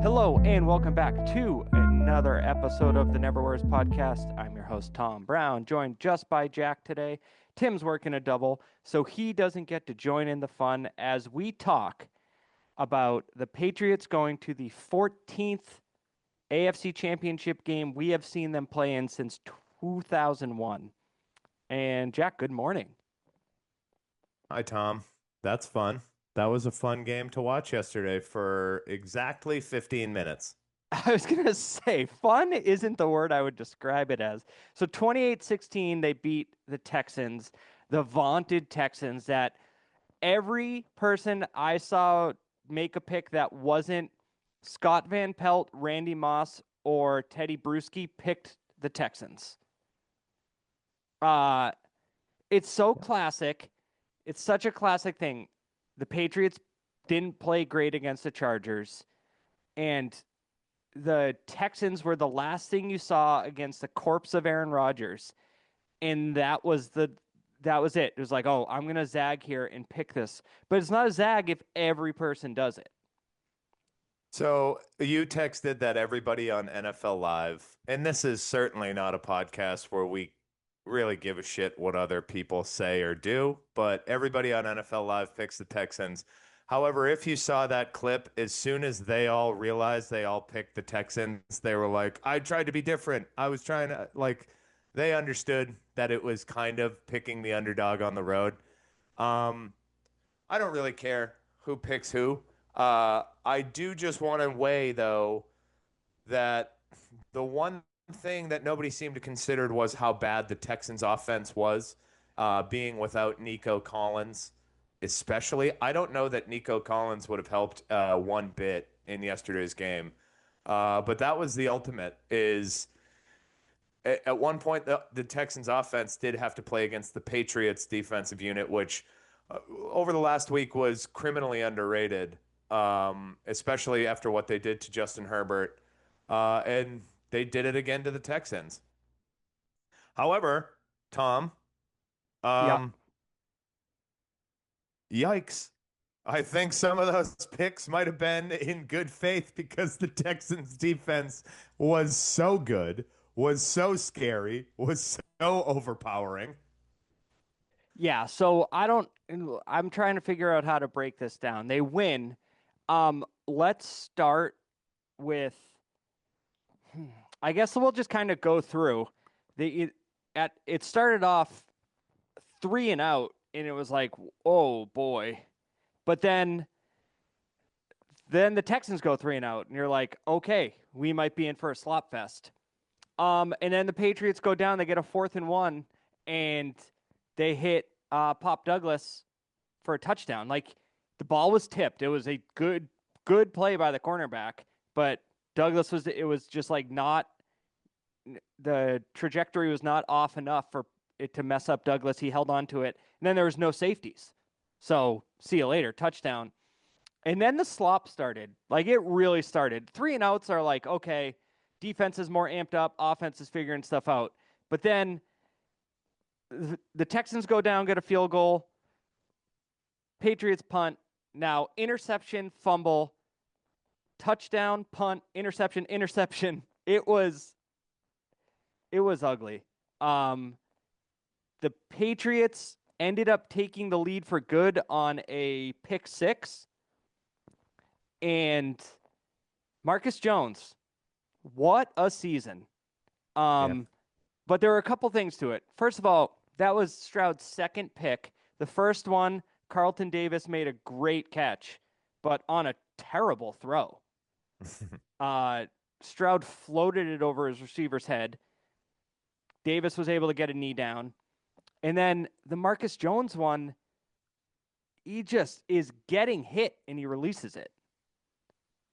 Hello and welcome back to another episode of the Never Wears podcast. I'm your host, Tom Brown, joined just by Jack today. Tim's working a double, so he doesn't get to join in the fun as we talk about the Patriots going to the 14th AFC Championship game we have seen them play in since 2001. And Jack, good morning. Hi, Tom. That's fun. That was a fun game to watch yesterday for exactly 15 minutes. I was going to say, fun isn't the word I would describe it as. So 28-16, they beat the Texans, the vaunted Texans that every person I saw make a pick that wasn't Scott Van Pelt, Randy Moss, or Teddy Bruschi picked the Texans. Uh, it's so classic. It's such a classic thing. The Patriots didn't play great against the Chargers, and the Texans were the last thing you saw against the corpse of Aaron Rodgers, and that was it. It was like, oh, I'm gonna zag here and pick this, but it's not a zag if every person does it. So you texted that everybody on NFL Live, and this is certainly not a podcast where we really give a shit what other people say or do, but everybody on NFL Live picks the Texans. However, if you saw that clip, as soon as they all realized they all picked the Texans, they were like, I tried to be different. I was trying to, like, they understood that it was kind of picking the underdog on the road. Um, I don't really care who picks who. I do just want to weigh, though, that the one thing that nobody seemed to consider was how bad the Texans' offense was, being without Nico Collins, especially. I don't know that Nico Collins would have helped one bit in yesterday's game, but that was the ultimate. Is at one point the Texans' offense did have to play against the Patriots' defensive unit, which over the last week was criminally underrated, especially after what they did to Justin Herbert. And they did it again to the Texans. However, Tom, Yeah. um, yikes. I think some of those picks might have been in good faith because the Texans defense was so good, was so scary, was so overpowering. Yeah, so I'm trying to figure out how to break this down. They win. Let's start with I guess we'll just kind of go through. It started off 3-and-out and it was like, "Oh boy." But then the Texans go 3-and-out and you're like, "Okay, we might be in for a slop fest." And then the Patriots go down, they get a 4th-and-1 and they hit Pop Douglas for a touchdown. Like the ball was tipped. It was a good play by the cornerback, but Douglas was it was just like not the trajectory was not off enough for it to mess up Douglas. He held on to it, and then there was no safeties. So see you later, touchdown. And then the slop started. Like it really started. 3-and-outs are like, okay, defense is more amped up, offense is figuring stuff out. But then the Texans go down, get a field goal. Patriots punt. Now interception, fumble, touchdown, punt, interception, interception. It was ugly. Um, the Patriots ended up taking the lead for good on a pick six, and Marcus Jones, what a season. Yeah. Um, but there were a couple things to it. First of all, that was Stroud's second pick. The first one, Carlton Davis made a great catch, but on a terrible throw. Uh, Stroud floated it over his receiver's head. Davis was able to get a knee down. And then the Marcus Jones one, he just is getting hit and he releases it.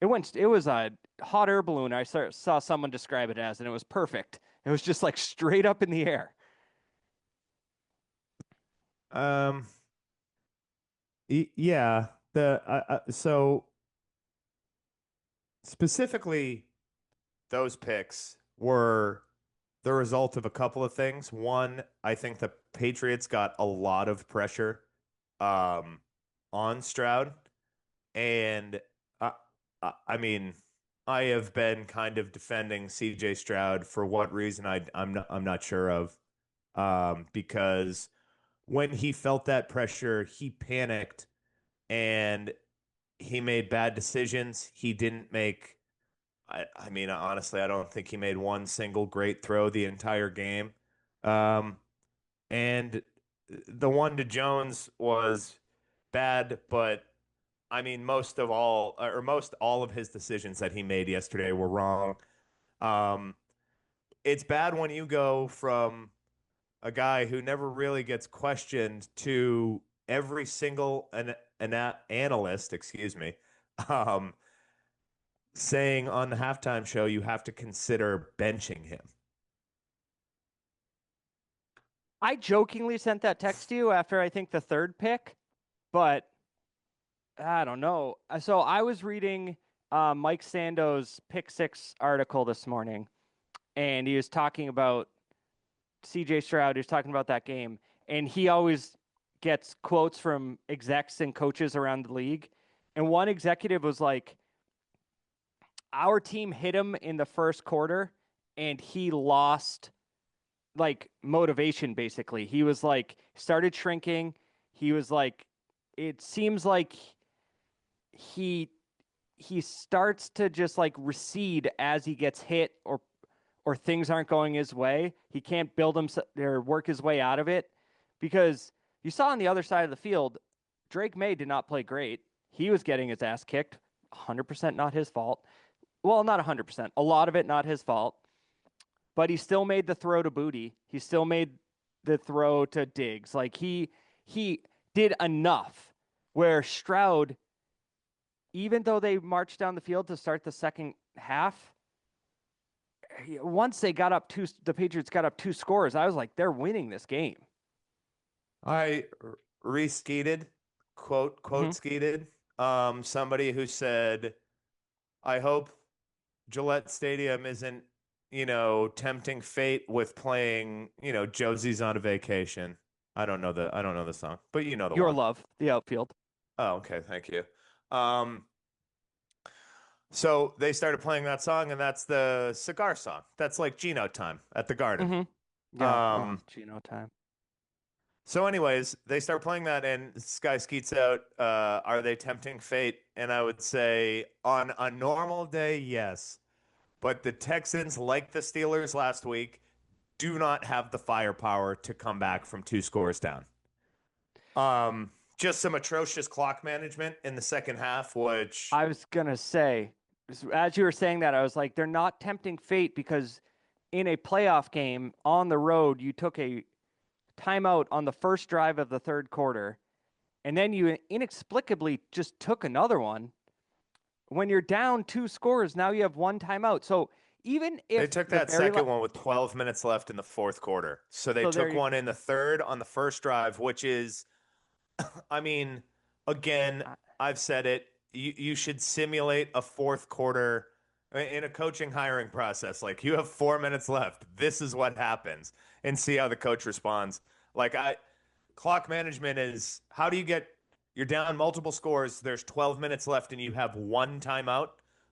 It was a hot air balloon. I saw someone describe it as, and it was perfect. It was just like straight up in the air. Um, yeah. So specifically, those picks were the result of a couple of things. One, I think the Patriots got a lot of pressure um, on Stroud, and I mean, I have been kind of defending CJ Stroud for what reason I'm not sure of. Because when he felt that pressure, he panicked and he made bad decisions. He didn't make I mean, honestly, I don't think he made one single great throw the entire game. Um, and the one to Jones was bad, but I mean, most all of his decisions that he made yesterday were wrong. Um, it's bad when you go from a guy who never really gets questioned to every single analyst, excuse me, um, saying on the halftime show you have to consider benching him. I jokingly sent that text to you after I think the third pick, but I don't know. So I was reading Mike Sando's Pick Six article this morning, and he was talking about CJ Stroud. He was talking about that game, and he always gets quotes from execs and coaches around the league. And one executive was like, our team hit him in the first quarter, and he lost like motivation basically. He was like started shrinking. He was like it seems like he he starts to just like recede as he gets hit or things aren't going his way. He can't build himself or work his way out of it because you saw on the other side of the field, Drake May did not play great. He was getting his ass kicked. 100% not his fault. Well, not 100%. A lot of it not his fault. But he still made the throw to Booty. He still made the throw to Diggs. Like he did enough where Stroud, even though they marched down the field to start the second half, once they got up the Patriots got up 2 scores. I was like, they're winning this game. I re-skeeted, quote Mm-hmm. skeeted. Somebody who said, "I hope Gillette Stadium isn't, tempting fate with playing, Josie's on a vacation." I don't know the song, but you know the Your one. love, the outfield. Oh, okay, thank you. Um, so they started playing that song, and that's the cigar song. That's like Gino time at the Garden. Mm-hmm. Yeah. Oh, Um, Gino time. so anyways, they start playing that, and Sky Skeets out, "Are they tempting fate?" And I would say on a normal day, yes. But the Texans, like the Steelers last week, do not have the firepower to come back from 2 scores down. Just some atrocious clock management in the second half, which I was gonna say, as you were saying that, I was like, they're not tempting fate because in a playoff game on the road, you took a timeout on the first drive of the third quarter, and then you inexplicably just took another one. When you're down 2 scores, now you have one timeout. So even they if took the that second one with 12 minutes left in the fourth quarter. So they so took there, one in the third on the first drive, which is, I mean, again, I've said it. You should simulate a fourth quarter in a coaching hiring process. Like, you have 4 minutes left. This is what happens, and see how the coach responds. Clock management is, how do you get, you're down multiple scores. There's 12 minutes left and you have one timeout.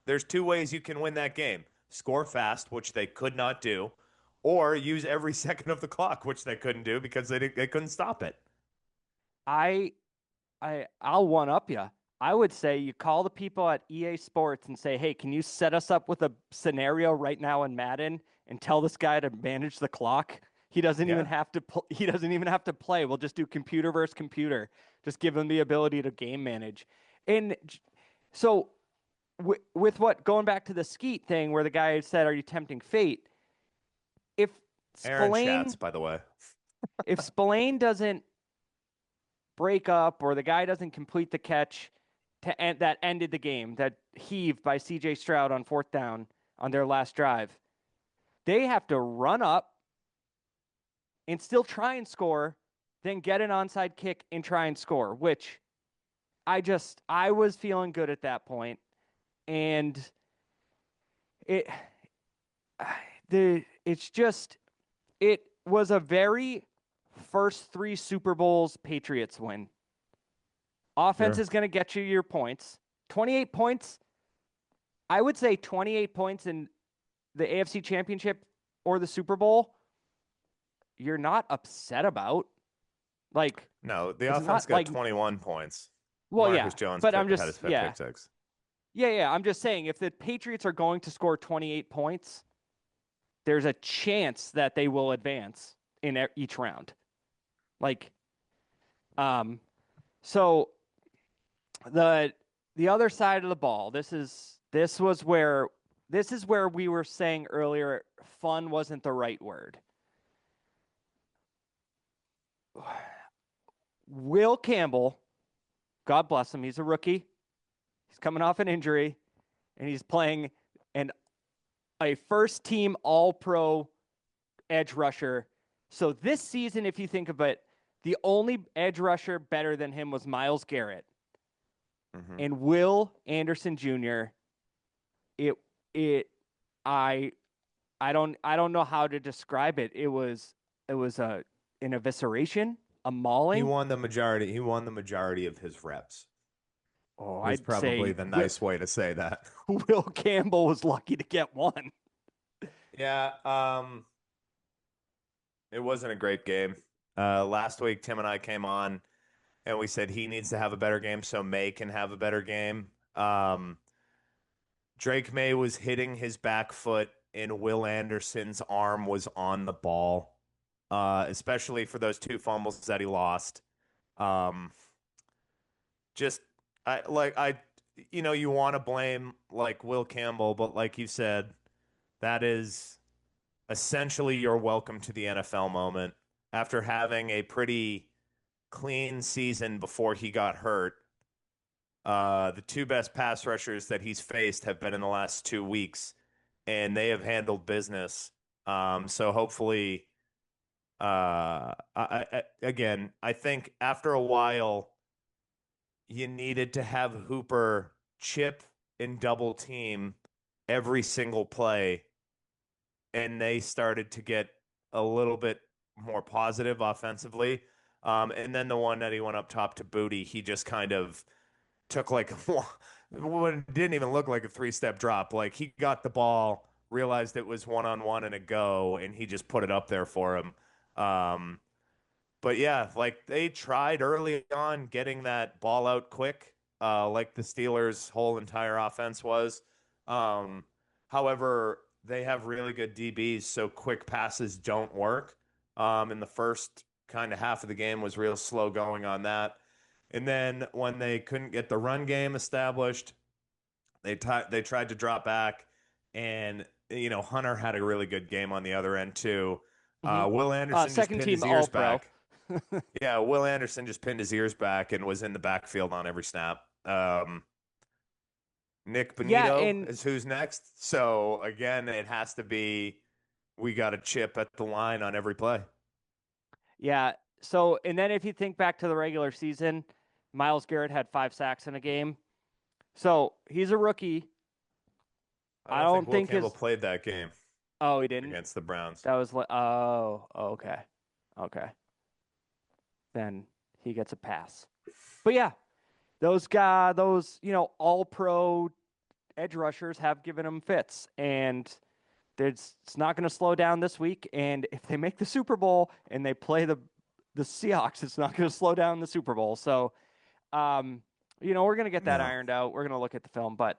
There's two ways you can win that game: score fast, which they could not do, or use every second of the clock, which they couldn't do because they couldn't stop it. I I'll one up you. I would say you call the people at EA Sports and say, "Hey, can you set us up with a scenario right now in Madden and tell this guy to manage the clock? He doesn't even Yeah. have to he doesn't even have to play. We'll just do computer versus computer. Just give him the ability to game manage." And so with what going back to the Skeet thing where the guy said, "Are you tempting fate?" If Aaron Schatz, Spillane by the way. if Spillane doesn't break up or the guy doesn't complete the catch to end, that ended the game, that heave by CJ Stroud on fourth down on their last drive, they have to run up and still try and score, then get an onside kick and try and score, which I was feeling good at that point. And it it's just it was a very first 3 Super Bowls Patriots win. Offense Sure. is going to get you your points. 28 points I would say 28 points in the AFC Championship or the Super Bowl, you're not upset about. Like, No, the it's offense not got like, 21 points. well, Marcus yeah, Jones but I'm had his just, fifth yeah, pick six. yeah. I'm just saying if the Patriots are going to score 28 points, there's a chance that they will advance in each round. Like, um, so the the other side of the ball, this is where we were saying earlier, fun wasn't the right word. Will Campbell, God bless him, he's a rookie. He's coming off an injury, and he's playing an a first team all pro edge rusher. So this season, if you think of it, the only edge rusher better than him was Myles Garrett. Mm-hmm. And Will Anderson Jr. It it I I don't know how to describe it. It was an evisceration, a He mauling. won the majority. He won the majority of his reps. Oh, Is I'd probably say the nice way to say that. Will Campbell was lucky to get one. Yeah, it wasn't a great game. Last week, Tim and I came on and we said he needs to have a better game so May can have a better game. Drake May was hitting his back foot and Will Anderson's arm was on the ball, especially for those two fumbles that he lost. Um, just you want to blame like Will Campbell, but like you said, that is essentially your welcome to the NFL moment after having a pretty clean season before he got hurt. The two best pass rushers that he's faced have been in the last 2 weeks, and they have handled business. So hopefully, again, I think after a while, you needed to have Hooper chip and double team every single play, and they started to get a little bit more positive offensively. And then the one that he went up top to Booty, he just kind of took like what didn't even look like a three-step drop. Like he got the ball, realized it was one-on-one and a go, and he just put it up there for him. But yeah, like they tried early on getting that ball out quick, like the Steelers' whole entire offense was. Um, However, they have really good DBs, so quick passes don't work. In the first kind of half of the game was real slow going on that. And then when they couldn't get the run game established, they tried to drop back, and Hunter had a really good game on the other end too. Mm-hmm. Will Anderson just Second pinned his team ears All Pro. back. Yeah, Will Anderson just pinned his ears back and was in the backfield on every snap. Nick Yeah, Bonito and is who's next. So again, it has to be we got a chip at the line on every play. yeah. So, and then if you think back to the regular season, Myles Garrett had 5 sacks in a game. So he's a rookie. I I don't think don't Will think Campbell his. played that game Oh, he didn't. against the Browns. That was like. Oh, okay, okay. Then he gets a pass. But yeah, those all pro edge rushers have given him fits, and it's not going to slow down this week. And if they make the Super Bowl and they play the Seahawks, it's not going to slow down the Super Bowl. So, we're going to get that No. ironed out. We're going to look at the film, but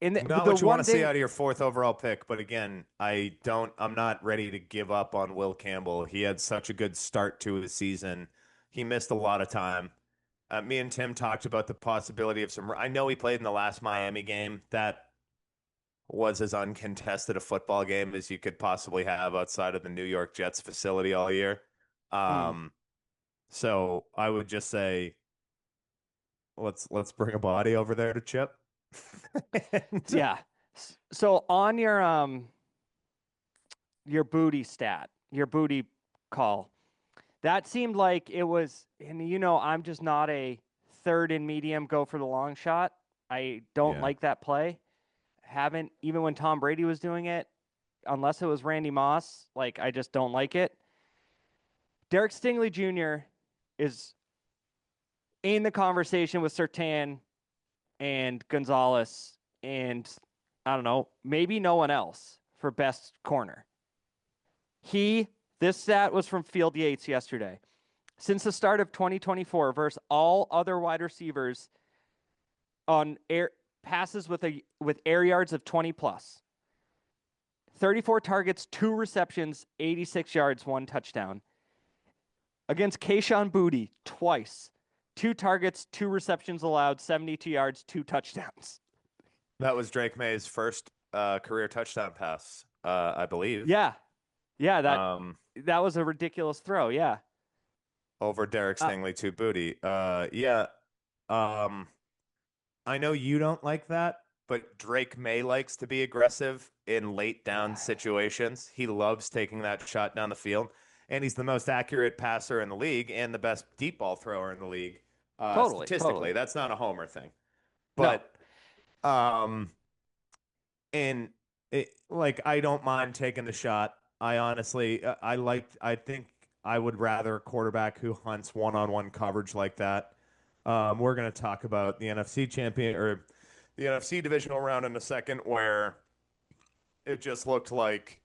in Not the what you want one to see thing, out of your fourth overall pick, but again, I'm not ready to give up on Will Campbell. He had such a good start to his season. He missed a lot of time. Me and Tim talked about the possibility of some. I know he played in the last Miami game. That was as uncontested a football game as you could possibly have outside of the New York Jets facility all year. hmm, Um, so I would just say let's bring a body over there to Chip. And yeah. So on your booty stat, your booty call, that seemed like it was, and I'm just not a third and medium go for the long shot. I don't yeah, like that play. Haven't, even when Tom Brady was doing it, unless it was Randy Moss, like I just don't like it. Derek Stingley Jr. is in the conversation with Surtain and Gonzalez and I don't know, maybe no one else for best corner. This stat was from Field Yates yesterday. Since the start of 2024 versus all other wide receivers on air passes with air yards of 20 plus. 34 targets, 2 receptions, 86 yards, 1 touchdown. Against Kayshon Boutte, twice. 2 targets, 2 receptions allowed, 72 yards, 2 touchdowns. That was Drake May's first career touchdown pass, I believe. Yeah. Yeah, that was a ridiculous throw, yeah. Over Derek Stingley to Boutte. Yeah. I know you don't like that, but Drake May likes to be aggressive in late down situations. He loves taking that shot down the field, and he's the most accurate passer in the league and the best deep ball thrower in the league. Statistically, that's not a homer thing. But and I don't mind taking the shot. I honestly I think I would rather a quarterback who hunts one-on-one coverage like that. We're going to talk about the NFC champion or the NFC divisional round in a second, where it just looked like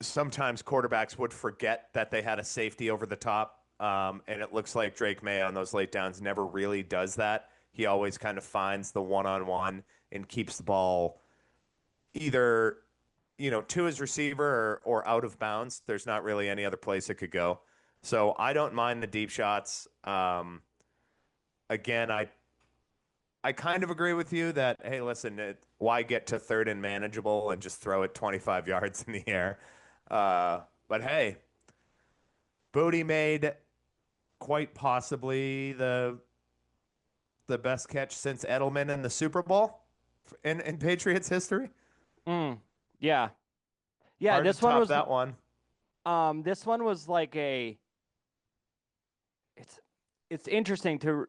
sometimes quarterbacks would forget that they had a safety over the top. And it looks like Drake May on those late downs never really does that. He always kind of finds the one-on-one and keeps the ball either, to his receiver or out of bounds. There's not really any other place it could go. So I don't mind the deep shots. Again, I kind of agree with you that, hey, listen, why get to third and manageable and just throw it 25 yards in the air? But hey, Boutte made quite possibly the best catch since Edelman in the Super Bowl in Patriots history. Yeah. Yeah, Hard this to top one was that one. This one was like it's interesting to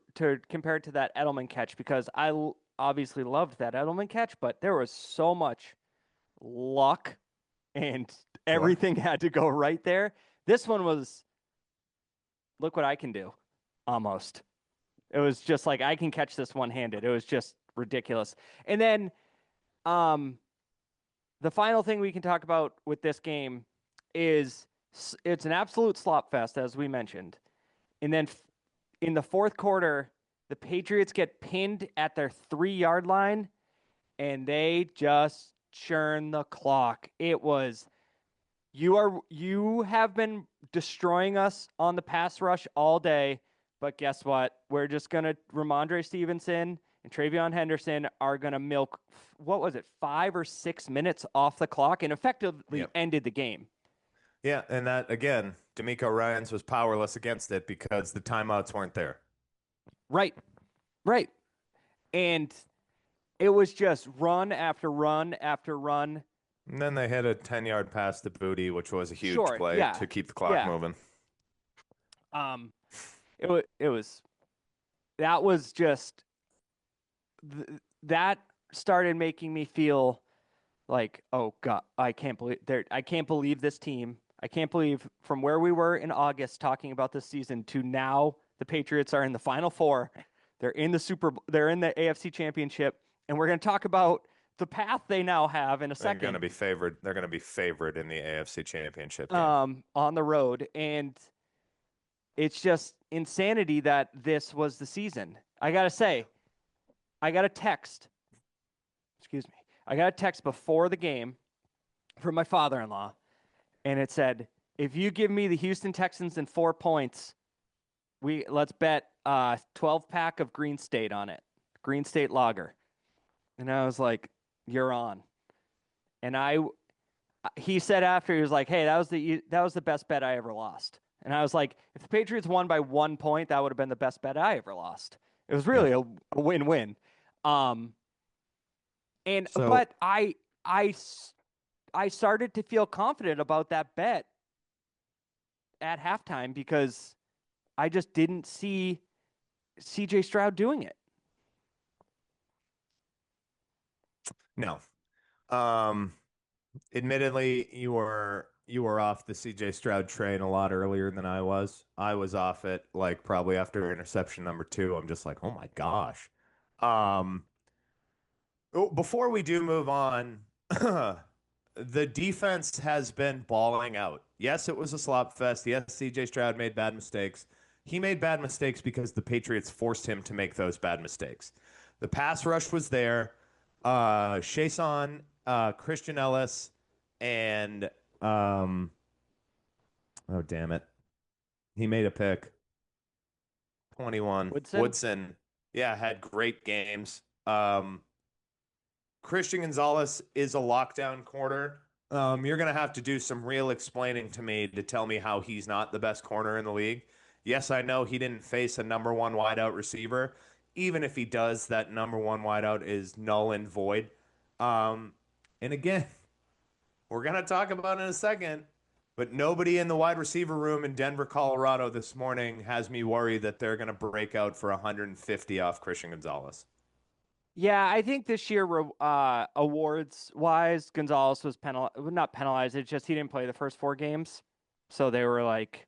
compare it to that Edelman catch because I obviously loved that Edelman catch, but there was so much luck and everything had to go right there. This one was, look what I can do, almost. It was just like I can catch this one-handed. It was just ridiculous. And then the final thing we can talk about with this game is it's an absolute slop fest, as we mentioned. And then in the fourth quarter, the Patriots get pinned at their 3-yard line, and they just churn the clock. It was, you have been destroying us on the pass rush all day, but guess what? We're just going to, Ramondre Stevenson and Travion Henderson are going to milk, 5 or 6 minutes off the clock and effectively ended the game. Yeah, and that, again, D'Amico Ryans was powerless against it because the timeouts weren't there. Right. And it was just run after run after run. And then they hit a 10-yard pass to Boutte, which was a huge play to keep the clock moving. That started making me feel like, oh God, I can't believe this team. I can't believe from where we were in August talking about this season to now the Patriots are in the Final Four. They're in the AFC Championship, and we're going to talk about the path they now have in a second. They're going to be favored. They're going to be favored in the AFC Championship game. On the road, and it's just insanity that this was the season. I got to say, I got a text before the game from my father-in-law, and it said, if you give me the Houston Texans in 4 points, let's bet 12-pack of Green State on it, Green State Lager. And I was like, you're on. And he said after, he was like, hey, that was the best bet I ever lost. And I was like, if the Patriots won by 1 point, that would have been the best bet I ever lost. It was really a win-win. But I started to feel confident about that bet at halftime because I just didn't see C.J. Stroud doing it. No. Admittedly, you were off the C.J. Stroud train a lot earlier than I was. I was off it probably after interception number 2. I'm just like, oh my gosh. Before we do move on, the defense has been balling out. Yes, it was a slop fest. Yes, CJ Stroud made bad mistakes. He made bad mistakes because the Patriots forced him to make those bad mistakes. The pass rush was there. Chason, Christian Ellis, and oh damn it, he made a pick. 21. Woodson? Woodson, yeah, had great games. Christian Gonzalez is a lockdown corner. You're going to have to do some real explaining to me to tell me how he's not the best corner in the league. Yes, I know he didn't face a number one wideout receiver. Even if he does, that number one wideout is null and void. And again, we're going to talk about it in a second, but nobody in the wide receiver room in Denver, Colorado this morning has me worried that they're going to break out for 150 off Christian Gonzalez. Yeah, I think this year, awards wise, Gonzalez was not penalized. It's just he didn't play the first 4 games, so they were like,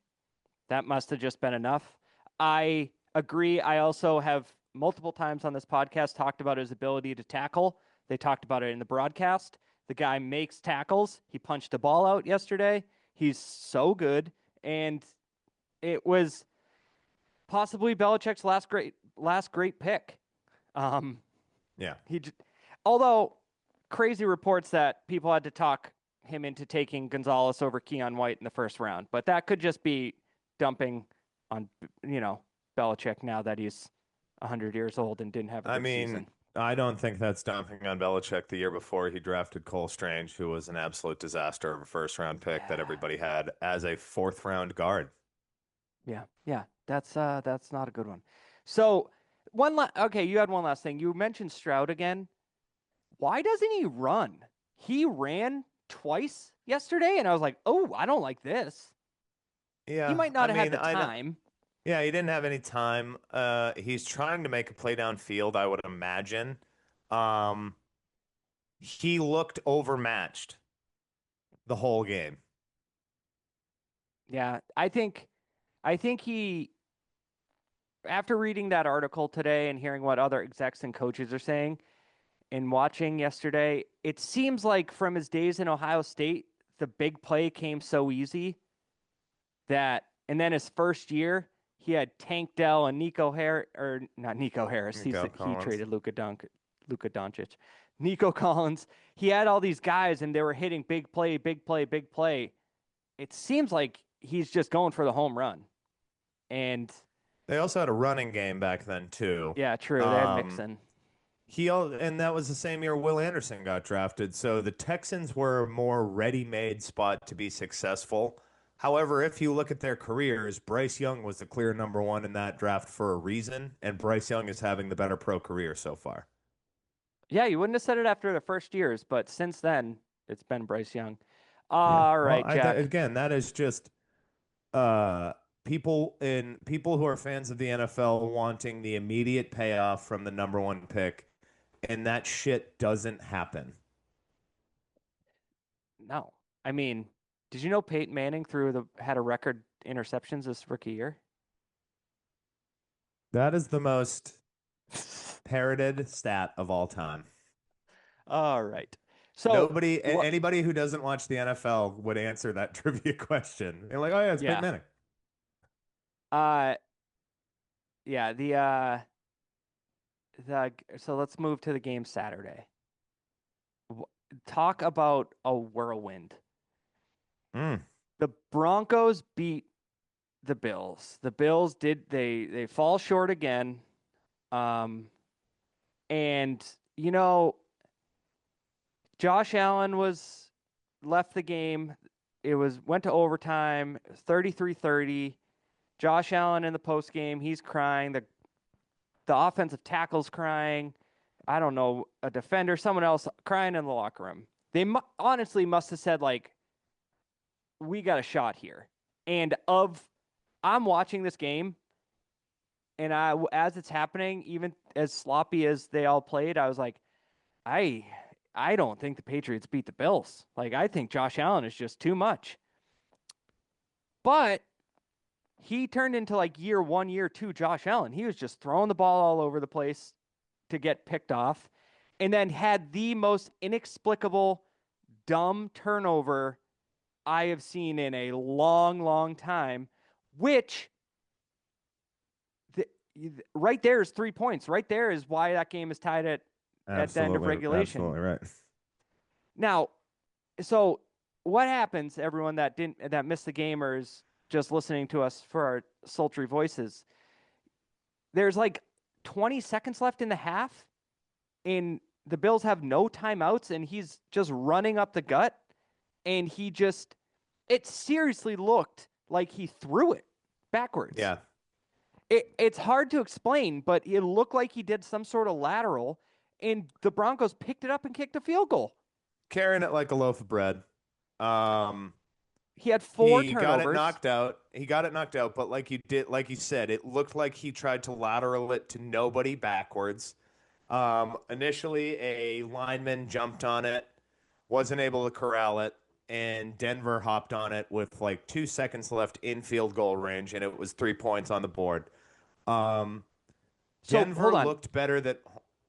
that must have just been enough. I agree. I also have multiple times on this podcast talked about his ability to tackle. They talked about it in the broadcast. The guy makes tackles. He punched a ball out yesterday. He's so good, and it was possibly Belichick's last great pick. Yeah. Although crazy reports that people had to talk him into taking Gonzalez over Keon White in the first round, but that could just be dumping on, Belichick now that he's 100 years old and didn't have a good season. I don't think that's dumping on Belichick. The year before, he drafted Cole Strange, who was an absolute disaster of a first-round pick that everybody had as a fourth-round guard. Yeah, that's not a good one. So okay, you had one last thing. You mentioned Stroud again. Why doesn't he run? He ran twice yesterday, and I was like, oh, I don't like this. Yeah, He might not have had the time. Yeah, he didn't have any time. He's trying to make a play downfield, I would imagine. He looked overmatched the whole game. Yeah, I think he, after reading that article today and hearing what other execs and coaches are saying and watching yesterday, it seems like from his days in Ohio State, the big play came so easy and then his first year, he had Tank Dell and Nico Harris, or not Nico Harris. He traded Luka Doncic. Nico Collins. He had all these guys, and they were hitting big play, big play, big play. It seems like he's just going for the home run. And they also had a running game back then too. Yeah, true. They had Mixon. And that was the same year Will Anderson got drafted. So the Texans were a more ready-made spot to be successful. However, if you look at their careers, Bryce Young was the clear number one in that draft for a reason, and Bryce Young is having the better pro career so far. Yeah, you wouldn't have said it after the first years, but since then, it's been Bryce Young. All right, Jack. Again, that is just people who are fans of the NFL wanting the immediate payoff from the number one pick, and that shit doesn't happen. No. I mean, did you know Peyton Manning had a record interceptions this rookie year? That is the most parroted stat of all time. All right. So anybody who doesn't watch the NFL would answer that trivia question. They're like, oh yeah, it's Peyton Manning. So let's move to the game Saturday. Talk about a whirlwind. The Broncos beat the Bills. The Bills they fall short again. And Josh Allen left the game. Went to overtime, 33-30. Josh Allen in the post game, he's crying. The offensive tackle's crying. I don't know, a defender, someone else crying in the locker room. They honestly must have said, like, we got a shot here. And I'm watching this game, and as it's happening, even as sloppy as they all played, I was like, I don't think the Patriots beat the Bills. Like, I think Josh Allen is just too much. But he turned into like year 1, year 2 Josh Allen. He was just throwing the ball all over the place to get picked off. and then had the most inexplicable, dumb turnover I have seen in a long, long time, which right there is 3 points. Right there is why that game is tied at the end of regulation. Absolutely right. Now, so what happens, everyone that missed the game or is just listening to us for our sultry voices? There's like 20 seconds left in the half, and the Bills have no timeouts, and he's just running up the gut, and it seriously looked like he threw it backwards. Yeah. It's hard to explain, but it looked like he did some sort of lateral, and the Broncos picked it up and kicked a field goal. Carrying it like a loaf of bread. He had 4 He turnovers. got it knocked out. But like you said, it looked like he tried to lateral it to nobody backwards. Initially, a lineman jumped on it, wasn't able to corral it, and Denver hopped on it with like 2 seconds left in field goal range, and it was 3 points on the board. Denver looked better than.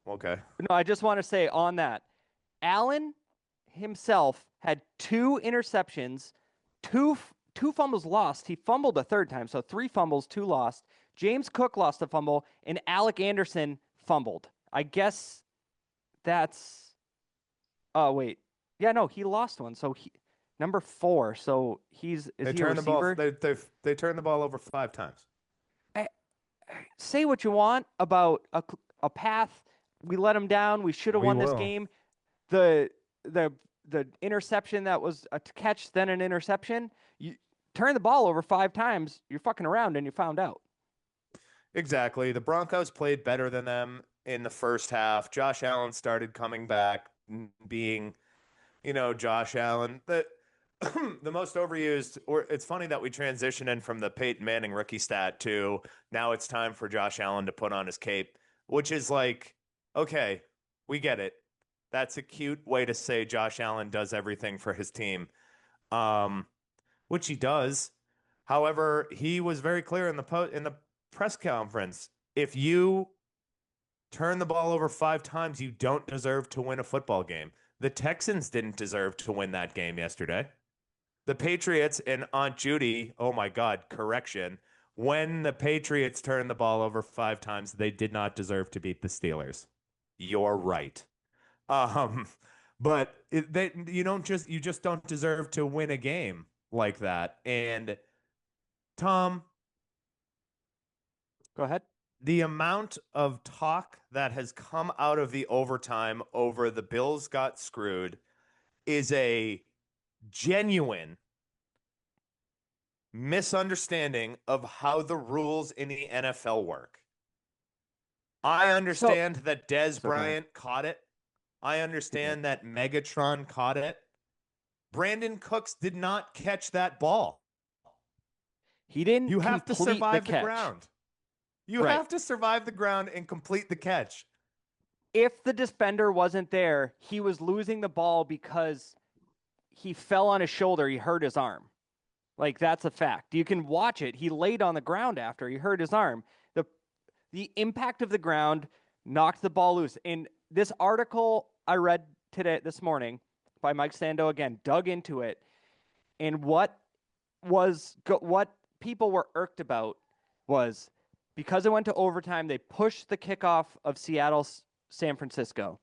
Okay. No, I just want to say on that, Allen himself had 2 interceptions, two fumbles lost. He fumbled a third time, so 3 fumbles, 2 lost. James Cook lost a fumble, and Alec Anderson fumbled. I guess that's. Oh wait, yeah, no, he lost one. So number 4. So is he a receiver? They turned the ball over 5 times. Say what you want about a path. We let him down. We should have won this game. The interception that was a catch, then an interception. You turn the ball over 5 times, you're fucking around, and you found out. Exactly. The Broncos played better than them in the first half. Josh Allen started coming back, being, Josh Allen. The most overused, or it's funny that we transition in from the Peyton Manning rookie stat to now it's time for Josh Allen to put on his cape, which is like, okay, we get it. That's a cute way to say Josh Allen does everything for his team, which he does. However, he was very clear in the press conference. If you turn the ball over 5 times, you don't deserve to win a football game. The Texans didn't deserve to win that game yesterday. The Patriots and Aunt Judy, oh my God, correction. When the Patriots turned the ball over 5 times, they did not deserve to beat the Steelers. You're right. But you just don't deserve to win a game like that. And Tom, go ahead. The amount of talk that has come out of the overtime over the Bills got screwed is a genuine misunderstanding of how the rules in the NFL work. I understand that Dez Bryant caught it. I understand that Megatron caught it. Brandon Cooks did not catch that ball. He didn't. You have to survive the ground. You have to survive the ground and complete the catch. If the defender wasn't there, he was losing the ball because he fell on his shoulder. He hurt his arm. Like, that's a fact. You can watch it. He laid on the ground after he hurt his arm. The impact of the ground knocked the ball loose. In this article I read this morning by Mike Sando, again, dug into it. And what people were irked about was because it went to overtime, they pushed the kickoff of Seattle-San Francisco.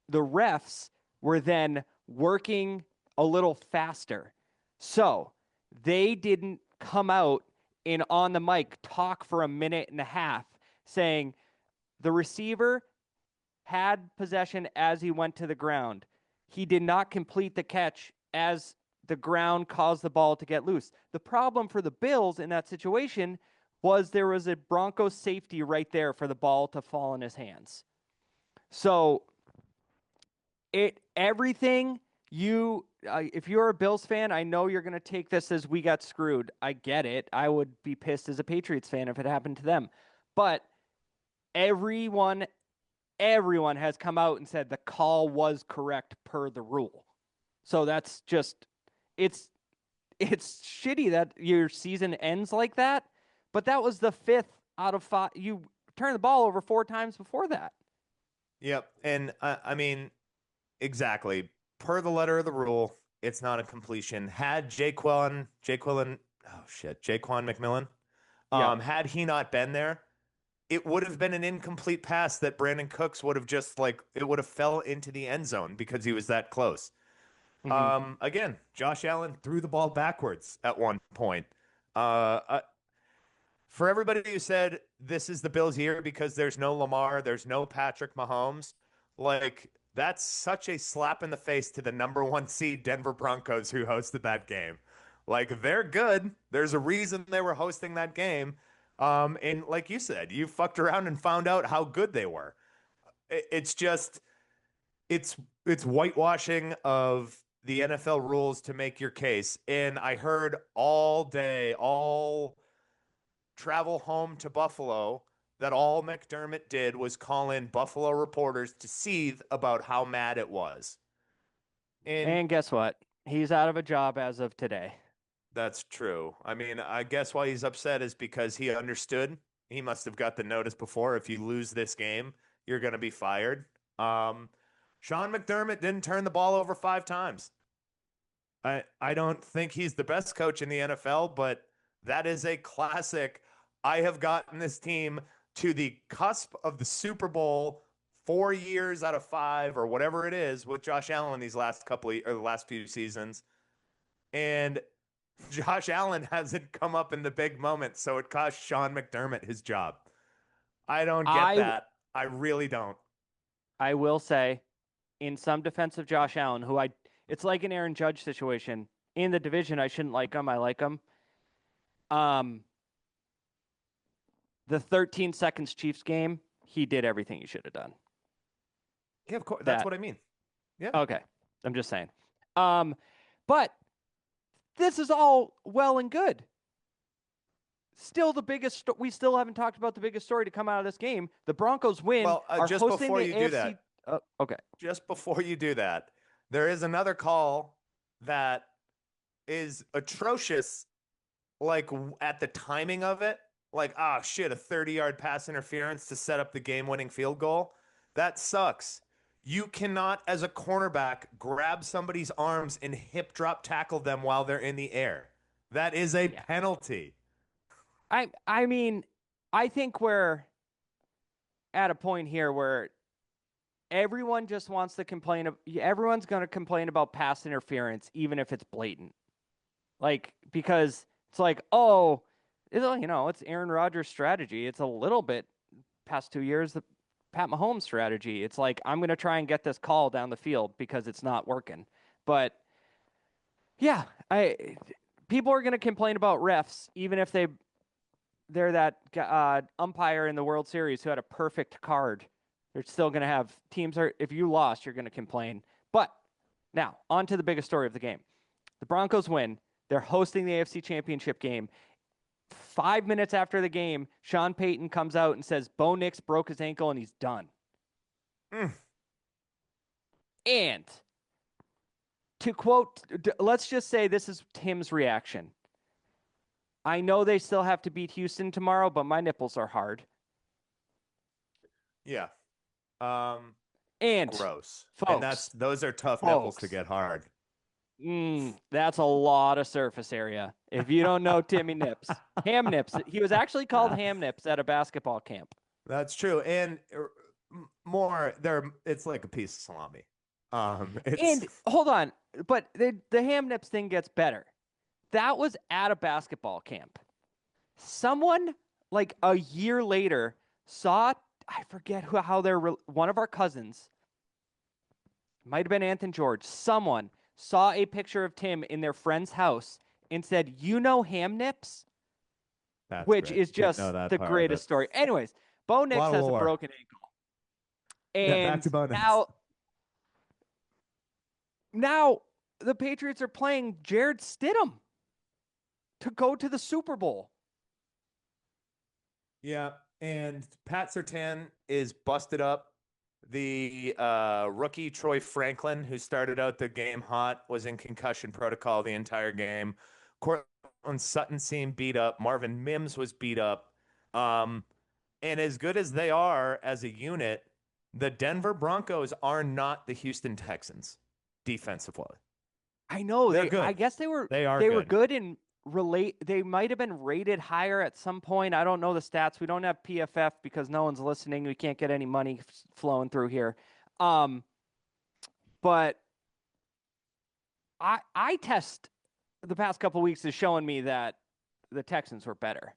The refs were then working a little faster. So they didn't come out and on the mic talk for a minute and a half saying the receiver had possession as he went to the ground. He did not complete the catch as the ground caused the ball to get loose. The problem for the Bills in that situation was there was a Broncos safety right there for the ball to fall in his hands. So everything if you're a Bills fan, I know you're going to take this as we got screwed. I get it. I would be pissed as a Patriots fan if it happened to them. But everyone has come out and said the call was correct per the rule. So that's just, it's shitty that your season ends like that. But that was the 5th out of 5. You turned the ball over 4 times before that. Yep. And I mean, exactly. Per the letter of the rule, it's not a completion. Had Jaquan McMillan, Yep. had he not been there, it would have been an incomplete pass that Brandon Cooks would have just like it would have fell into the end zone because he was that close. Hmm. Again, Josh Allen threw the ball backwards at one point. Uh, uh, for everybody who said this is the Bills' year because there's no Lamar, there's no Patrick Mahomes, like that's such a slap in the face to the number one seed Denver Broncos who hosted that game. Like they're good. There's a reason they were hosting that game. And like you said, you fucked around and found out how good they were. It's just it's it's whitewashing of the NFL rules to make your case. And I heard all day, all travel home to Buffalo, that all McDermott did was call in Buffalo reporters to seethe about how mad it was. And And guess what? He's out of a job as of today. that's true. I mean, I guess why he's upset is because he understood. He must have got the notice before. If you lose this game, you're going to be fired. Um, Sean McDermott didn't turn the ball over 5 times. I don't think he's the best coach in the NFL, but that is a classic. I have gotten this team to the cusp of the Super Bowl 4 years out of 5 or whatever it is with Josh Allen these last or the last few seasons. And Josh Allen hasn't come up in the big moments, so it cost Sean McDermott his job. I don't get I that. I really don't. I will say, in some defense of Josh Allen, it's like an Aaron Judge situation. In the division, I shouldn't like him. I like him. Um, the 13 seconds Chiefs game, he did everything he should have done. Yeah, of course. That's That what I mean. Yeah. okay. I'm just saying. But this is all well and good. Still, we still haven't talked about the biggest story to come out of this game. The Broncos win. Well, Are just hosting before the you do AFC. that, Okay. just before you do that, there is another call that is atrocious, like at the timing of it. Like, ah, shit, a 30-yard pass interference to set up the game winning field goal. That sucks. You cannot, as a cornerback, grab somebody's arms and hip drop tackle them while they're in the air. That is a Yeah. penalty. I mean, I think we're at a point here where everyone just wants to complain. Everyone's going to complain about pass interference, even if it's blatant. Like, because it's like, oh, it's Aaron Rodgers' strategy. It's a little bit past 2 years, the Pat Mahomes strategy. It's like, I'm going to try and get this call down the field because it's not working. But yeah, people are going to complain about refs, even if they're that umpire in the World Series who had a perfect card. They're still going to have if you lost, you're going to complain. But now, on to the biggest story of the game. The Broncos win. They're hosting the AFC Championship game. 5 minutes after the game, Sean Payton comes out and says Bo Nix broke his ankle and he's done. Mm. And to quote, let's just say this is Tim's reaction. I know they still have to beat Houston tomorrow, but my nipples are hard. Yeah. And Gross. And folks, those are tough nipples to get hard. That's a lot of surface area. If you don't know Timmy Nips, Ham Nips. He was actually called Ham Nips at a basketball camp. That's true. And more there, it's like a piece of salami. And hold on, but the Ham Nips thing gets better. That was at a basketball camp. Someone like a year later saw, I forget how one of our cousins, might have been Anthony George, someone saw a picture of Tim in their friend's house and said, "You know Ham Nips?" That's Which great. is just the greatest story. Anyways, Bo Nix has a broken ankle. And back to Bo Nix. Now the Patriots are playing Jared Stidham to go to the Super Bowl. Yeah, and Pat Surtain is busted up. The rookie Troy Franklin, who started out the game hot, was in concussion protocol the entire game. Cortland Sutton seemed beat up. Marvin Mims was beat up. And as good as they are as a unit, The Denver Broncos are not the Houston Texans defensively. I know They're I good. guess they were They are they were good. good in relate. They might have been rated higher at some point. I don't know the stats. We don't have PFF because no one's listening. We can't get any money flowing through here. Um, but I test the past couple weeks is showing me that the Texans were better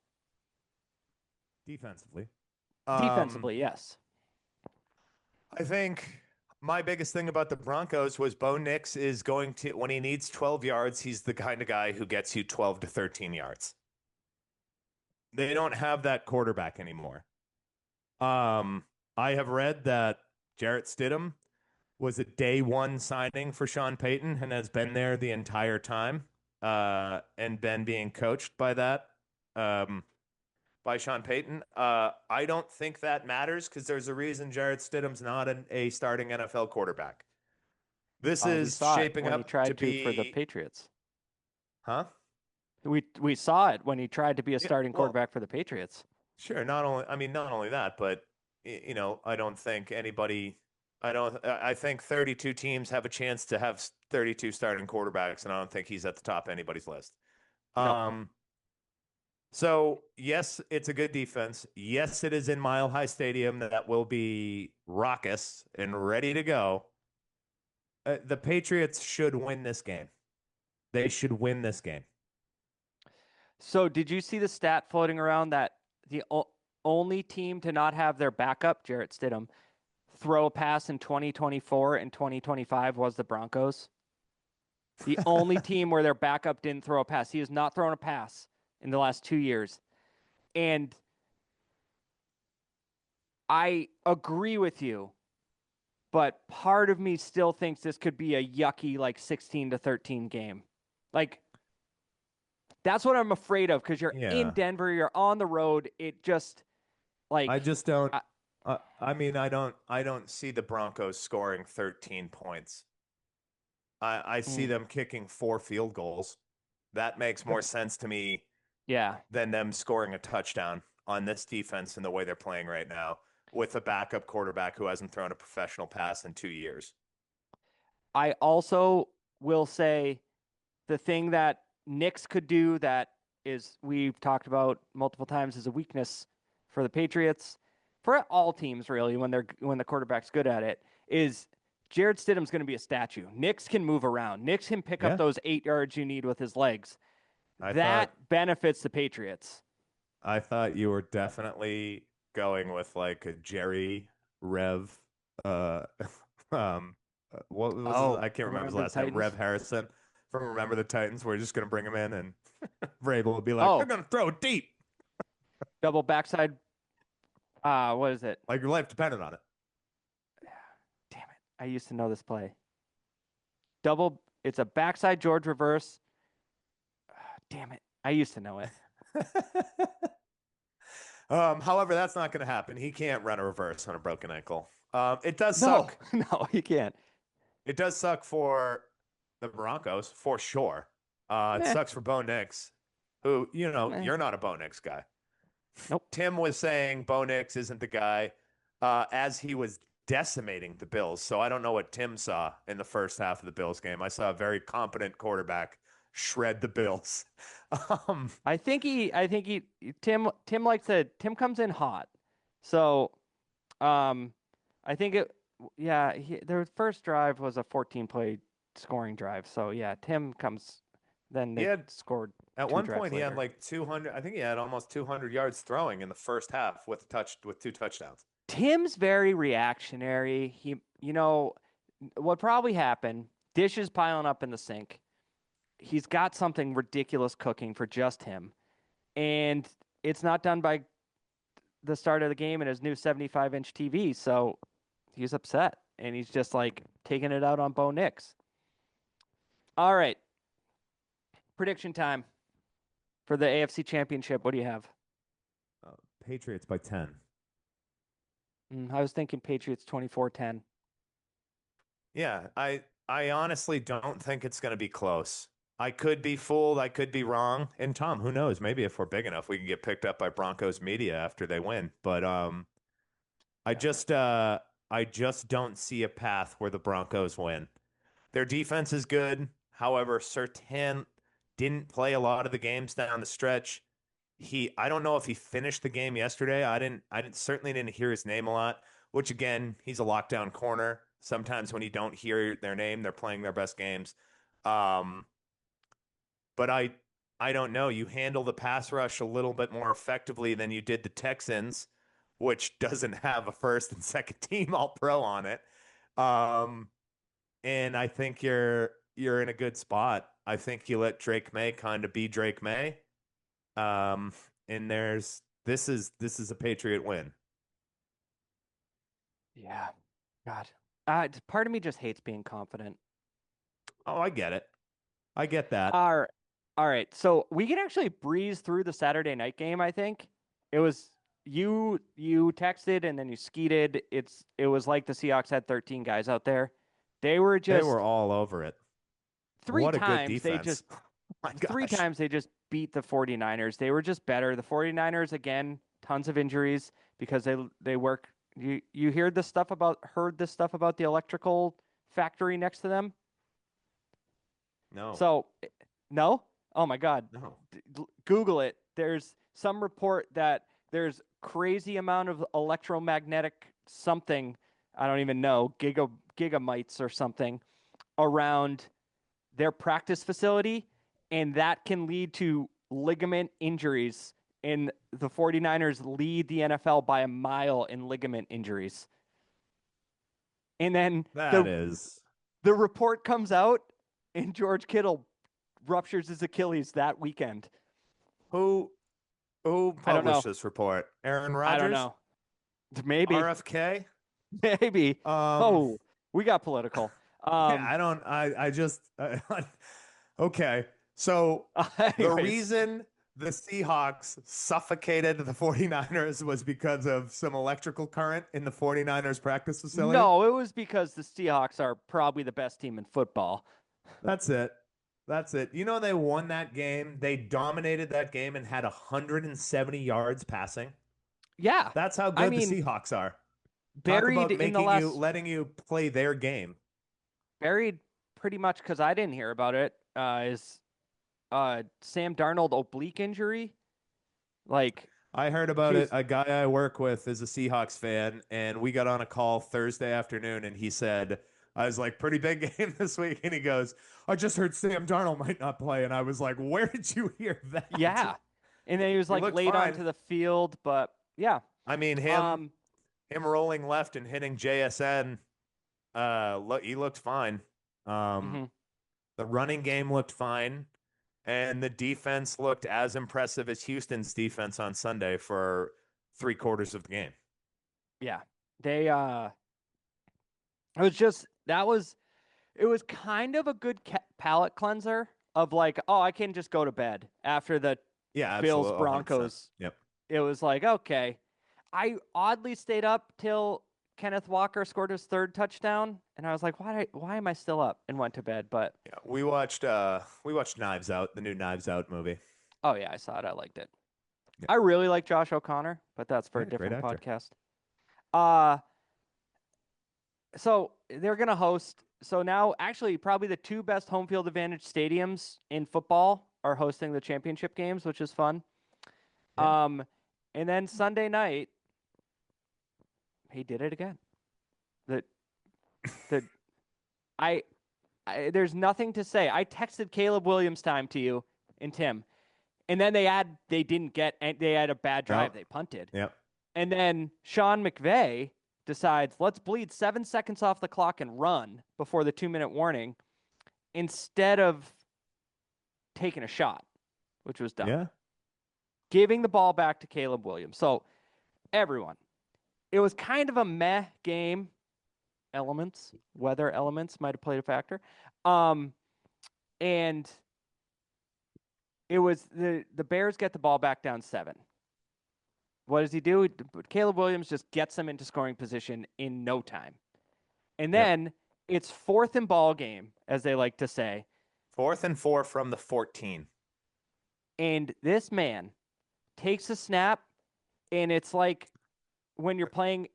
Defensively. defensively. Yes. I think my biggest thing about the Broncos was Bo Nix is going to, when he needs 12 yards, he's the kind of guy who gets you 12 to 13 yards. They don't have that quarterback anymore. I have read that Jarrett Stidham was a day one signing for Sean Payton and has been there the entire time, and been being coached by that. By Sean Payton. I don't think that matters because there's a reason Jarrett Stidham's not a starting NFL quarterback. This We is saw it shaping when he up to tried to for the be, Patriots. huh? We saw it when he tried to be a Yeah, starting well, quarterback for the Patriots. sure. Not only that, but I don't think anybody. I don't. I think 32 teams have a chance to have 32 starting quarterbacks, and I don't think he's at the top of anybody's list. No. Um, So, yes, it's a good defense. Yes, it is in Mile High Stadium that will be raucous and ready to go. The Patriots should win this game. They should win this game. So did you see the stat floating around that the only team to not have their backup, Jarrett Stidham, throw a pass in 2024 and 2025 was the Broncos? The only team where their backup didn't throw a pass. He has not thrown a pass in the last 2 years. And I agree with you, but part of me still thinks this could be a yucky, like 16 to 13 game. Like, that's what I'm afraid of because you're in Yeah. Denver, you're on the road. It just, I like, just don't. I, I mean, I don't see the Broncos scoring 13 points. I see mm, them kicking 4 field goals. That makes more sense to me yeah. than them scoring a touchdown on this defense and the way they're playing right now with a backup quarterback who hasn't thrown a professional pass in 2 years. I also will say the thing that Knicks could do that is we've talked about multiple times as a weakness for the Patriots, for all teams really when the quarterback's good at it, is Jared Stidham's going to be a statue. Knicks can move around. Knicks can pick up Yeah. those 8 yards you need with his legs. I That thought benefits the Patriots. I thought you were definitely going with like a Jerry Rev what was his, Oh, I can't remember his remember the last name. Titans? Rev Harrison from Remember the Titans. We're just gonna bring him in and Vrabel will be like, they're Oh, gonna throw deep. double backside. What is it? Like your life depended on it. Damn it. I used to know this play. Double, it's a backside George reverse. Damn it. I used to know it. However, that's not gonna happen. He can't run a reverse on a broken ankle. It does No, suck. no, you can't. It does suck for the Broncos for sure. It Eh, sucks for Bo Nix, who, eh. you're not a Bo Nix guy. Nope. Tim was saying Bo Nix isn't the guy, as he was decimating the Bills. So I don't know what Tim saw in the first half of the Bills game. I saw a very competent quarterback shred the Bills. um, Tim likes to, Tim comes in hot. So, um, I think their first drive was a 14 play scoring drive. So yeah, Tim comes, then he they had scored at two one drives point he had later. like 200. I think he had almost 200 yards throwing in the first half with 2 touchdowns. Tim's very reactionary. What probably happened, dishes piling up in the sink. He's got something ridiculous cooking for just him. And it's not done by the start of the game in his new 75-inch TV. So he's upset and he's just like taking it out on Bo Nix. All right. Prediction time for the AFC Championship. What do you have? Patriots by 10. I was thinking Patriots 24-10. Yeah, I honestly don't think it's going to be close. I could be fooled. I could be wrong. And Tom, who knows? Maybe if we're big enough, we can get picked up by Broncos media after they win. But I just I just don't see a path where the Broncos win. Their defense is good. However, Surtain didn't play a lot of the games down the stretch. I don't know if he finished the game yesterday. I certainly didn't hear his name a lot, which again, he's a lockdown corner. Sometimes when you don't hear their name, they're playing their best games. Um, but I don't know. You handle the pass rush a little bit more effectively than you did the Texans, which doesn't have a first and second team all pro on it. And I think you're in a good spot. I think you let Drake May kind of be Drake May. And this is a Patriot win. Yeah. God. Part of me just hates being confident. Oh, I get it. I get that. All right. So we can actually breeze through the Saturday night game, I think. It was you texted and then you skeeted. It was like the Seahawks had 13 guys out there. They were all over it. What a good defense. Oh my gosh. 3 times they just beat the 49ers. They were just better. The 49ers, again, tons of injuries because they work. You heard this stuff about the electrical factory next to them? No. So, no? Oh my God. No. Google it. There's some report that there's crazy amount of electromagnetic something, I don't even know, gigamites or something around their practice facility, and that can lead to ligament injuries. And the 49ers lead the NFL by a mile in ligament injuries. And then the report comes out, and George Kittle ruptures his Achilles that weekend. Who published this report? Aaron Rodgers? I don't know. Maybe. RFK? Maybe. We got political. I just okay. So the reason the Seahawks suffocated the 49ers was because of some electrical current in the 49ers practice facility? No, it was because the Seahawks are probably the best team in football. That's it. You know, they won that game. They dominated that game and had 170 yards passing. Yeah. That's how good the Seahawks are. Buried Talk about in the last, letting you play their game. Buried pretty much because I didn't hear about it. Is Sam Darnold oblique injury? Like, I heard about it. A guy I work with is a Seahawks fan, and we got on a call Thursday afternoon, and he said, I was like, pretty big game this week. And he goes, I just heard Sam Darnold might not play. And I was like, where did you hear that? Yeah. And then he was like laid onto the field, but yeah. I mean, him rolling left and hitting JSN, he looked fine. The running game looked fine. And the defense looked as impressive as Houston's defense on Sunday for 3/4 of the game. Yeah. It was kind of a good palate cleanser of like, oh, I can just go to bed after the Bills Broncos. 100%. Yep. It was like, okay. I oddly stayed up till Kenneth Walker scored his 3rd touchdown, and I was like, why am I still up? And went to bed. But yeah, we watched Knives Out, the new Knives Out movie. Oh yeah, I saw it. I liked it. Yeah. I really like Josh O'Connor, but that's for a different podcast. So they're gonna host. So now, actually, probably the 2 best home field advantage stadiums in football are hosting the championship games, which is fun. Yeah. And then Sunday night, he did it again. There's nothing to say. I texted Caleb Williams time to you and Tim, and then they had a bad drive. They punted. Yep. And then Sean McVay decides, let's bleed 7 seconds off the clock and run before the 2-minute warning instead of taking a shot, which was dumb. Yeah. Giving the ball back to Caleb Williams. So, everyone, it was kind of a meh game. Weather elements might have played a factor. And it was the Bears get the ball back down 7. What does he do? Caleb Williams just gets them into scoring position in no time. And then it's 4th and ball game, as they like to say. 4th and 4 from the 14. And this man takes a snap, and it's like when you're playing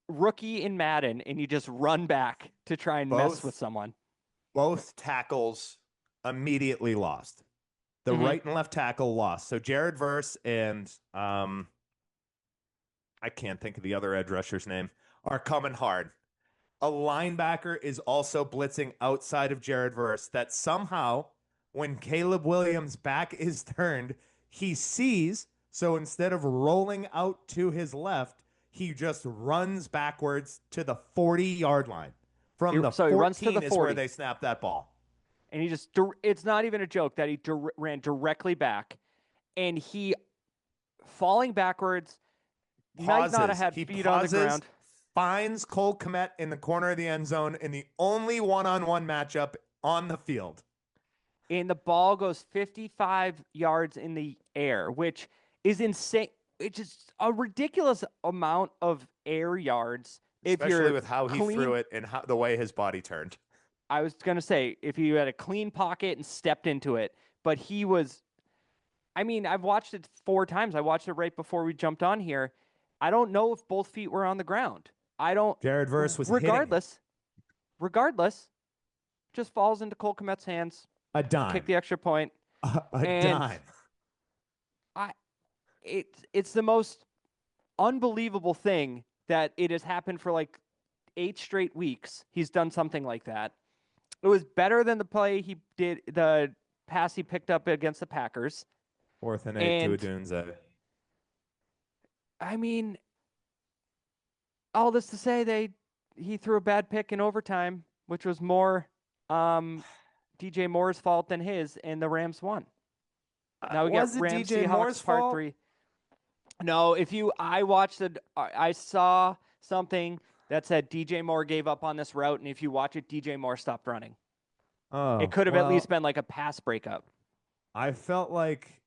rookie in Madden and you just run back to try and mess with Both someone. both tackles immediately lost. The Mm-hmm. right and left tackle lost. So Jared Verse and I can't think of the other edge rusher's name, are coming hard. A linebacker is also blitzing outside of Jared Verse that somehow, when Caleb Williams' back is turned, he sees. So instead of rolling out to his left, he just runs backwards to the 40-yard line. From the So he runs to the 14 is where 40. they snap that ball. And he just, it's not even a joke that he ran directly back. And he, falling backwards, might not have Pauses. had He feet on the pauses, ground. finds Cole Kmet in the corner of the end zone in the only one-on-one matchup on the field. And the ball goes 55 yards in the air, which is insane. It's just a ridiculous amount of air yards. If Especially you're with how he clean, threw it and the way his body turned. I was going to say, if you had a clean pocket and stepped into it, but he was, I mean, I've watched it 4 times. I watched it right before we jumped on here. I don't know if both feet were on the ground. I don't, Jared Verse was hitting regardless, just falls into Cole Kmet's hands, a dime. kick the extra point. A And dime. It's the most unbelievable thing that it has happened for like 8 straight weeks. He's done something like that. It was better than the play he did, the pass he picked up against the Packers. 4th and 8 to Odunze. I mean, all this to say, he threw a bad pick in overtime, which was more DJ Moore's fault than his, and the Rams won. Now we got Rams DJ Seahawks Moore's part fault? 3. No, I watched I saw something that said DJ Moore gave up on this route, and if you watch it, DJ Moore stopped running. Oh, It could have at least been like a pass breakup. I felt like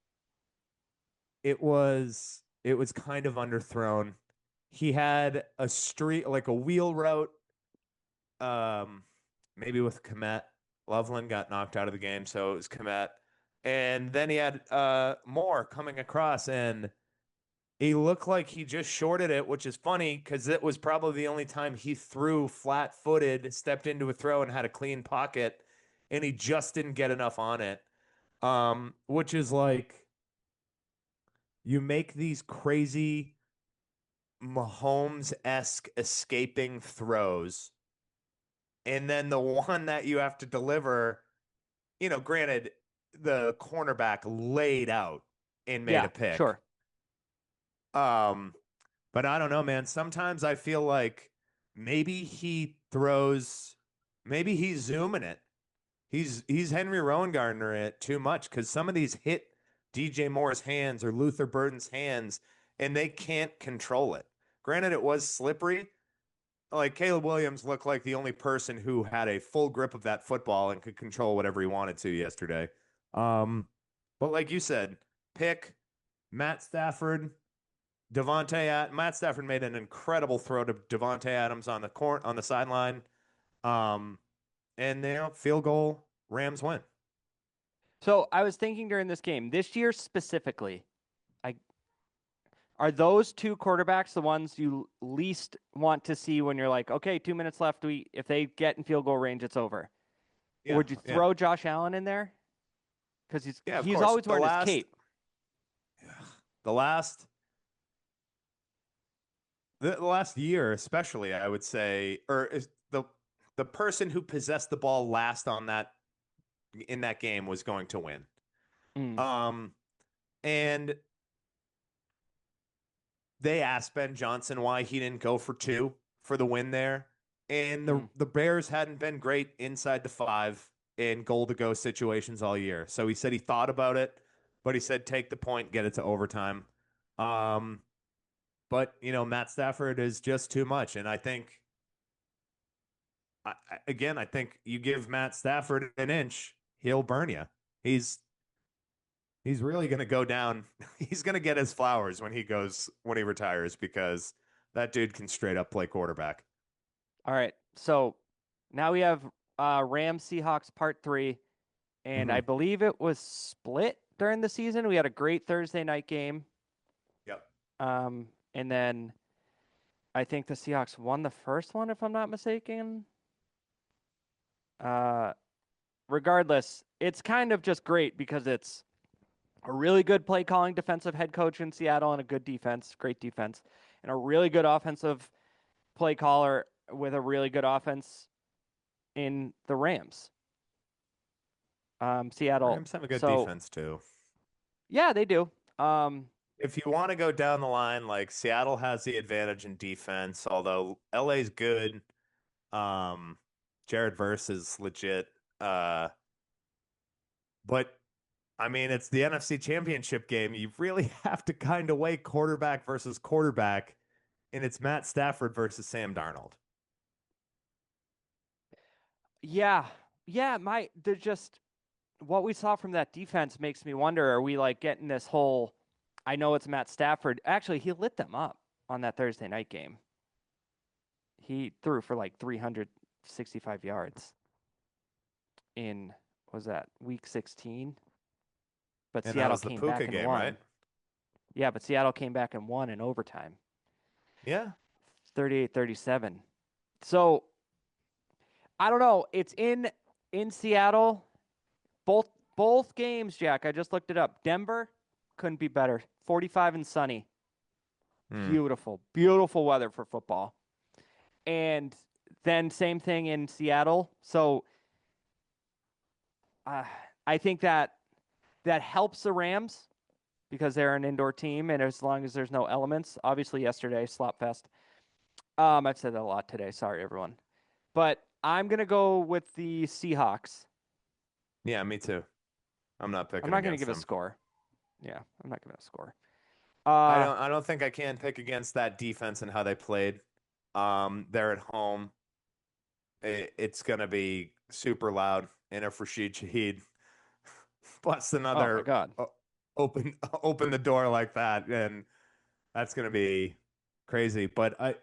it was kind of underthrown. He had a street like a wheel route, maybe with Kmet. Loveland got knocked out of the game, so it was Kmet. And then he had Moore coming across, and he looked like he just shorted it, which is funny because it was probably the only time he threw flat-footed, stepped into a throw, and had a clean pocket, and he just didn't get enough on it. Which is like, you make these crazy Mahomes-esque escaping throws, and then the one that you have to deliver, granted, the cornerback laid out and made a pick. Sure. But I don't know, man. Sometimes I feel like maybe he's zooming it. He's Henry Rowengartner it too much because some of these hit DJ Moore's hands or Luther Burden's hands and they can't control it. Granted, it was slippery. Like Caleb Williams looked like the only person who had a full grip of that football and could control whatever he wanted to yesterday. But like you said, pick Matt Stafford. Matt Stafford made an incredible throw to Devontae Adams on the sideline. And field goal, Rams win. So I was thinking during this game, this year specifically, are those 2 quarterbacks the ones you least want to see when you're like, okay, 2 minutes left, if they get in field goal range, it's over? Yeah, or would you throw Josh Allen in there? Because he's course. always wearing his cape. The last year, especially, I would say, or is the person who possessed the ball last in that game was going to win. And they asked Ben Johnson why he didn't go for 2 for the win there. And the Bears hadn't been great inside the 5 in goal-to-go situations all year. So he said he thought about it, but he said take the point, get it to overtime. But, Matt Stafford is just too much. And I think, I think you give Matt Stafford an inch, he'll burn you. He's really going to go down. He's going to get his flowers when he retires because that dude can straight up play quarterback. All right. So now we have Rams Seahawks part 3. And I believe it was split during the season. We had a great Thursday night game. Yep. And then I think the Seahawks won the first one, if I'm not mistaken. Regardless, it's kind of just great because it's a really good play calling defensive head coach in Seattle and a good defense, great defense, and a really good offensive play caller with a really good offense in the Rams. Seattle. Rams have a good So defense too. yeah, they do. If you want to go down the line, like Seattle has the advantage in defense, although LA's good. Um, Jared Verse is legit. But I mean, it's the NFC Championship game. You really have to kind of weigh quarterback versus quarterback, and it's Matt Stafford versus Sam Darnold. Yeah, yeah. They're just what we saw from that defense makes me wonder: are we like getting this whole? I know it's Matt Stafford. Actually, he lit them up on that Thursday night game. He threw for like 365 yards in was that week 16? But And that Seattle was the came Puka back and game, right? won. Yeah, but Seattle came back and won in overtime, Yeah. 38-37. So I don't know. It's in Seattle. Both games, Jack. I just looked it up. Denver couldn't be better. 45 and sunny. Hmm. Beautiful, beautiful weather for football. And then same thing in Seattle. So uh, I think that helps the Rams because they're an indoor team, and as long as there's no elements. Obviously, yesterday slop fest. I've said that a lot today. Sorry, everyone. But I'm gonna go with the Seahawks. Yeah, me too. I'm not I'm picking not gonna against give a them. score. Yeah, I'm not giving a score. I Uh, don't I don't think I can pick against that defense and how they played. They're at home. It's gonna be super loud. And if Rashid Shaheed busts oh my another God. open the door like that, and that's gonna be crazy. But I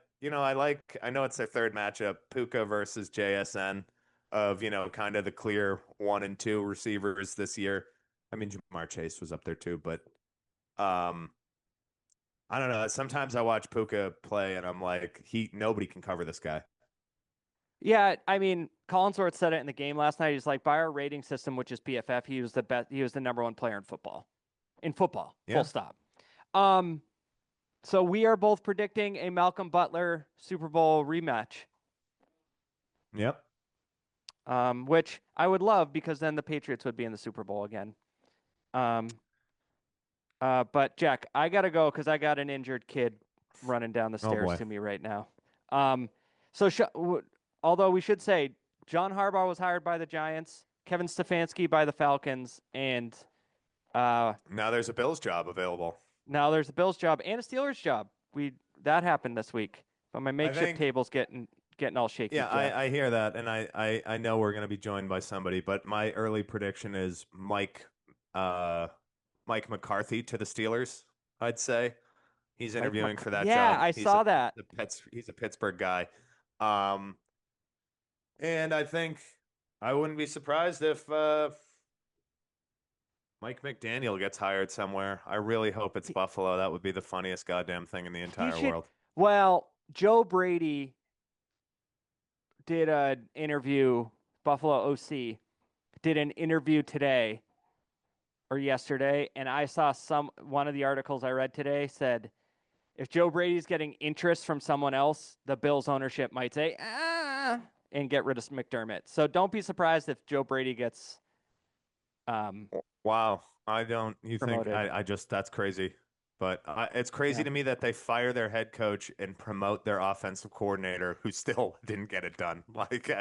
know it's their third matchup, Puka versus JSN, of kind of the clear 1 and 2 receivers this year. I mean, Jamar Chase was up there too, but um, I don't know. Sometimes I watch Puka play and I'm like, nobody can cover this guy. Yeah, I mean, Collinsworth said it in the game last night. He's like, by our rating system, which is PFF, he was the best. He was the number one player in football. In football, full Yeah. stop. Um, so we are both predicting a Malcolm Butler Super Bowl rematch. Yep. Which I would love because then the Patriots would be in the Super Bowl again. Um, but Jack, I gotta go because I got an injured kid running down the Oh stairs boy. to me right now. Um, so although we should say John Harbaugh was hired by the Giants, Kevin Stefanski by the Falcons, and uh, Now there's a Bills job available. now there's a Bills job and a Steelers job. That happened this week, but my I makeshift think, table's getting all shaky, yeah, Jack. I hear that, and I know we're gonna be joined by somebody, but my early prediction is Mike McCarthy to the Steelers, I'd say. He's interviewing for that Yeah, job. I saw that. He's a Pittsburgh guy. Um, and I think I wouldn't be surprised if Mike McDaniel gets hired somewhere. I really hope it's Buffalo. That would be the funniest goddamn thing in the He entire should. world. Well, Joe Brady did an interview. Buffalo OC did an interview today or yesterday, and I saw one of the articles I read today said if Joe Brady's getting interest from someone else, the Bills ownership might say and get rid of McDermott. So don't be surprised if Joe Brady gets um, Wow. I don't, you think, promoted. I just, that's crazy. But it's crazy Yeah. to me that they fire their head coach and promote their offensive coordinator who still didn't get it done.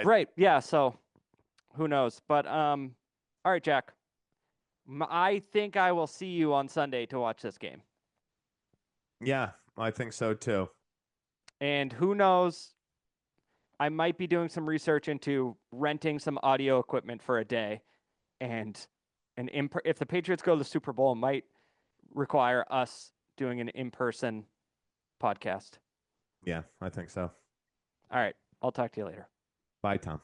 Right. Yeah. So who knows? But all right, Jack. I think I will see you on Sunday to watch this game. Yeah, I think so too. And who knows? I might be doing some research into renting some audio equipment for a day, and if the Patriots go to the Super Bowl, it might require us doing an in-person podcast. Yeah, I think so. All right, I'll talk to you later. Bye, Tom.